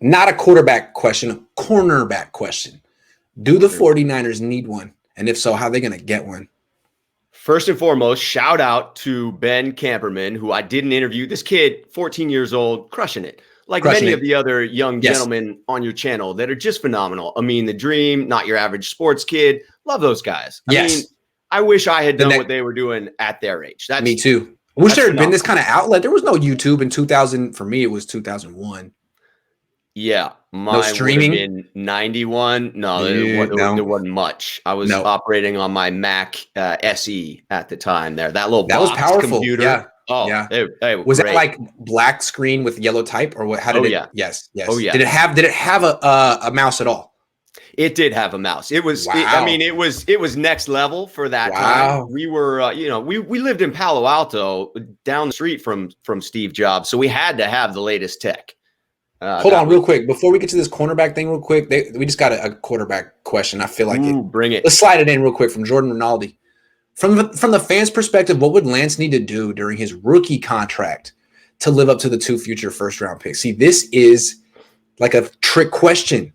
not a quarterback question, a cornerback question. Do the 49ers need one? And if so, how are they going to get one? First and foremost, shout out to Ben Camperman, who I did an interview. This kid, 14 years old, crushing it. Like many of the other young gentlemen on your channel that are just phenomenal. I mean, the dream, not your average sports kid. Love those guys. I mean, I wish I had done what they were doing at their age. Me too. I wish there had been this kind of outlet. There was no YouTube in 2000. For me, it was 2001. Yeah. No streaming? Would have been 91. No, there wasn't much. I was operating on my Mac SE at the time there. That was powerful. Computer. Yeah. Oh, yeah. They was it like black screen with yellow type or what? How did it? Yeah. Yes. Oh, yeah. Did it have a mouse at all? It did have a mouse. It was, it was next level for that time. We were, we lived in Palo Alto down the street from Steve Jobs. So we had to have the latest tech. Hold on real quick. Before we get to this cornerback thing real quick, we just got a quarterback question. I feel like bring it. Let's slide it in real quick from Jordan Rinaldi. From the fans' perspective, what would Lance need to do during his rookie contract to live up to the 2 future first-round picks? See, this is like a trick question.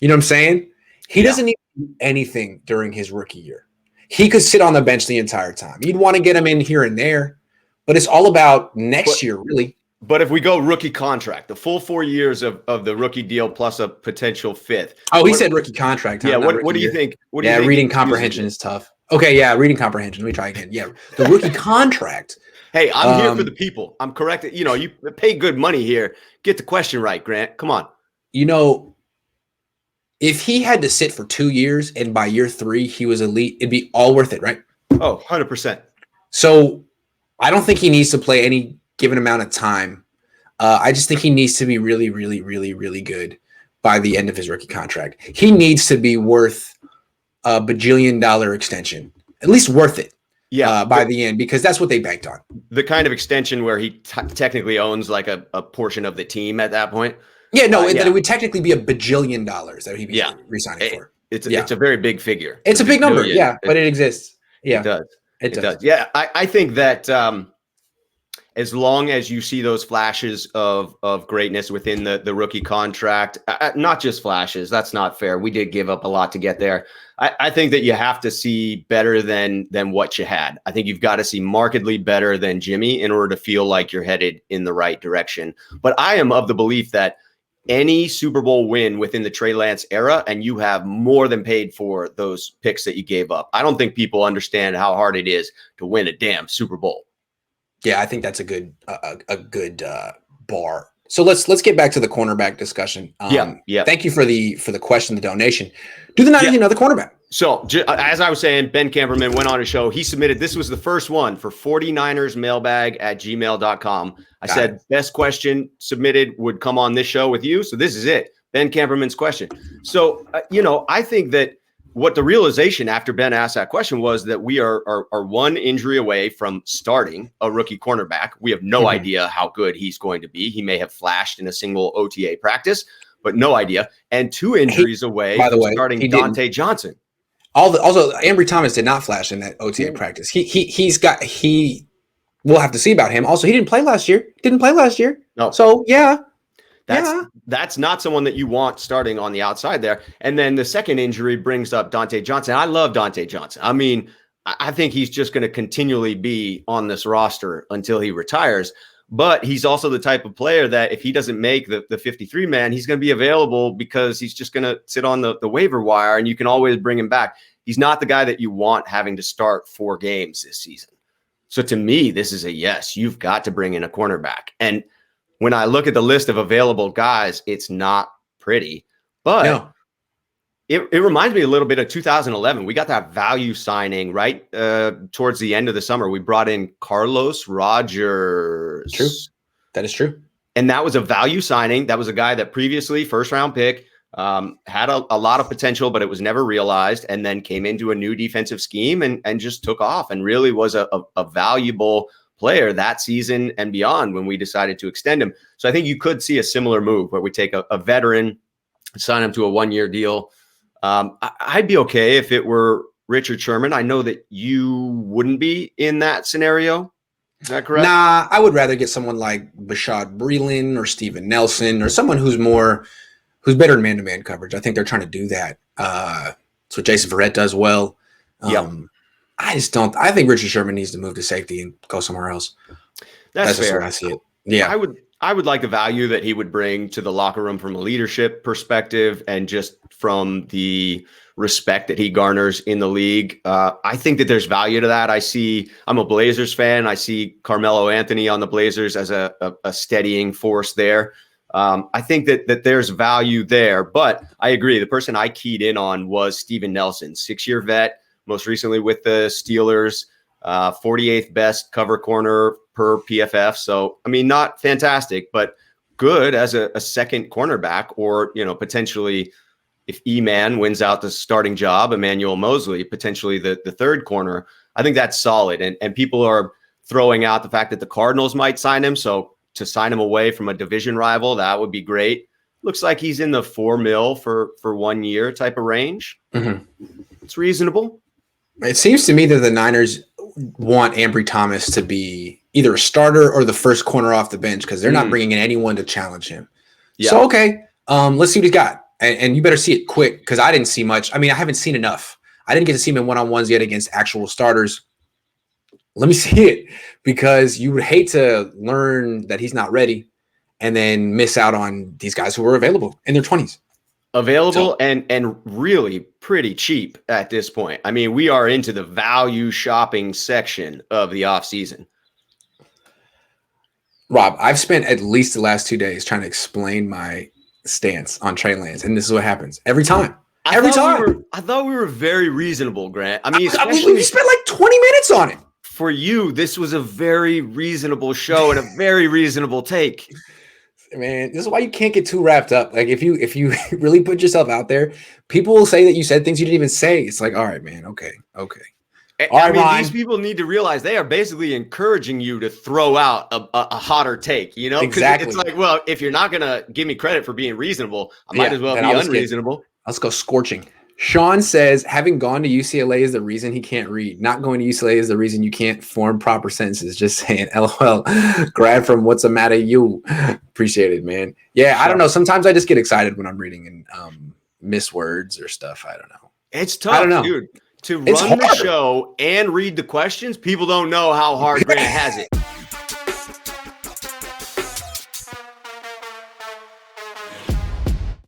You know what I'm saying? He doesn't need to do anything during his rookie year. He could sit on the bench the entire time. You'd want to get him in here and there, but it's all about next year, really. But if we go rookie contract, the full 4 years of the rookie deal plus a potential fifth. Oh, he said rookie contract. Yeah. What do you think? Reading comprehension is tough. Okay. Yeah. Reading comprehension. Let me try again. Yeah. The rookie contract. Hey, I'm here for the people. I'm correct. You pay good money here. Get the question right, Grant. Come on. If he had to sit for 2 years and by year 3 he was elite, it'd be all worth it, right? Oh, 100%. So I don't think he needs to play any given amount of time. I just think he needs to be really, really, really, really good by the end of his rookie contract. He needs to be worth a bajillion-dollar extension, at least worth it. Yeah, by the end, because that's what they banked on. The kind of extension where he technically owns like a portion of the team at that point. Yeah, no, it would technically be $1 bajillion that he'd be re-signing for. It's a very big figure. It's a big number, but it exists. Yeah, it does. Yeah, I think that as long as you see those flashes of greatness within the rookie contract, not just flashes, that's not fair. We did give up a lot to get there. I think that you have to see better than what you had. I think you've got to see markedly better than Jimmy in order to feel like you're headed in the right direction. But I am of the belief that any Super Bowl win within the Trey Lance era, and you have more than paid for those picks that you gave up. I don't think people understand how hard it is to win a damn Super Bowl. Yeah, I think that's a good bar. So let's get back to the cornerback discussion. Yeah. Thank you for the question, the donation. Do the Niners need another cornerback? So as I was saying, Ben Camperman went on a show. He submitted, this was the first one for 49ersmailbag@gmail.com. I said, best question submitted would come on this show with you. So this is it. Ben Camperman's question. So, I think that what the realization after Ben asked that question was that we are one injury away from starting a rookie cornerback. We have no idea how good he's going to be. He may have flashed in a single OTA practice, but no idea. And 2 injuries away from starting Dante Johnson. Also, Ambry Thomas did not flash in that OTA practice. We'll have to see about him. Also, he didn't play last year. No. So that's not someone that you want starting on the outside there. And then the second injury brings up Dante Johnson. I love Dante Johnson. I mean, I think he's just going to continually be on this roster until he retires. But he's also the type of player that if he doesn't make the 53-man, he's going to be available because he's just going to sit on the waiver wire and you can always bring him back. He's not the guy that you want having to start 4 games this season. So to me, this is a yes. You've got to bring in a cornerback. And when I look at the list of available guys, it's not pretty. But it reminds me a little bit of 2011. We got that value signing right towards the end of the summer. We brought in Carlos Rogers. True. That is true. And that was a value signing. That was a guy that previously first-round pick, had a lot of potential, but it was never realized, and then came into a new defensive scheme and just took off and really was a valuable player that season and beyond when we decided to extend him. So I think you could see a similar move where we take a veteran, sign him to a 1-year deal. I'd be okay if it were Richard Sherman. I know that you wouldn't be in that scenario. Is that correct? Nah, I would rather get someone like Bashad Breeland or Steven Nelson or someone who's better in man-to-man coverage. I think they're trying to do that. That's what Jason Verrett does well. Yep. I just don't. I think Richard Sherman needs to move to safety and go somewhere else. That's just fair. the way I see it. Yeah, I would like the value that he would bring to the locker room from a leadership perspective and just from the respect that he garners in the league. I think that there's value to that. I'm a Blazers fan. I see Carmelo Anthony on the Blazers as a steadying force there. I think that there's value there, but I agree. The person I keyed in on was Steven Nelson, 6-year vet, most recently with the Steelers, 48th best cover corner per PFF. So, I mean, not fantastic, but good as a second cornerback, or, potentially if E-Man wins out the starting job, Emmanuel Mosley, potentially the third corner. I think that's solid. And people are throwing out the fact that the Cardinals might sign him. So to sign him away from a division rival, that would be great. Looks like he's in the $4 million for 1 year type of range. Mm-hmm. It's reasonable. It seems to me that the Niners want Ambry Thomas to be either a starter or the first corner off the bench because they're not bringing in anyone to challenge him. Yeah. So, okay, let's see what he's got. And you better see it quick because I didn't see much. I mean, I haven't seen enough. I didn't get to see him in one-on-ones yet against actual starters. Let me see it because you would hate to learn that he's not ready and then miss out on these guys who are available in their 20s. Available and really pretty cheap at this point. I mean, we are into the value shopping section of the offseason. Rob, I've spent at least the last 2 days trying to explain my stance on Trey Lance, and this is what happens every time. I thought we were very reasonable, Grant. I mean, we spent like 20 minutes on it. For you, this was a very reasonable show and a very reasonable take. Man, this is why you can't get too wrapped up. Like if you really put yourself out there, people will say that you said things you didn't even say. It's like, all right, man, okay. I mean, these people need to realize they are basically encouraging you to throw out a hotter take, Exactly. It's like, well, if you're not going to give me credit for being reasonable, I might as well be unreasonable. Let's go scorching. Sean says, having gone to UCLA is the reason he can't read. Not going to UCLA is the reason you can't form proper sentences. Just saying, LOL. Grad from What's the Matter You. Appreciate it, man. Yeah, I don't know. Sometimes I just get excited when I'm reading and miss words or stuff. I don't know. It's tough, dude. To run the show and read the questions, people don't know how hard Grant has it.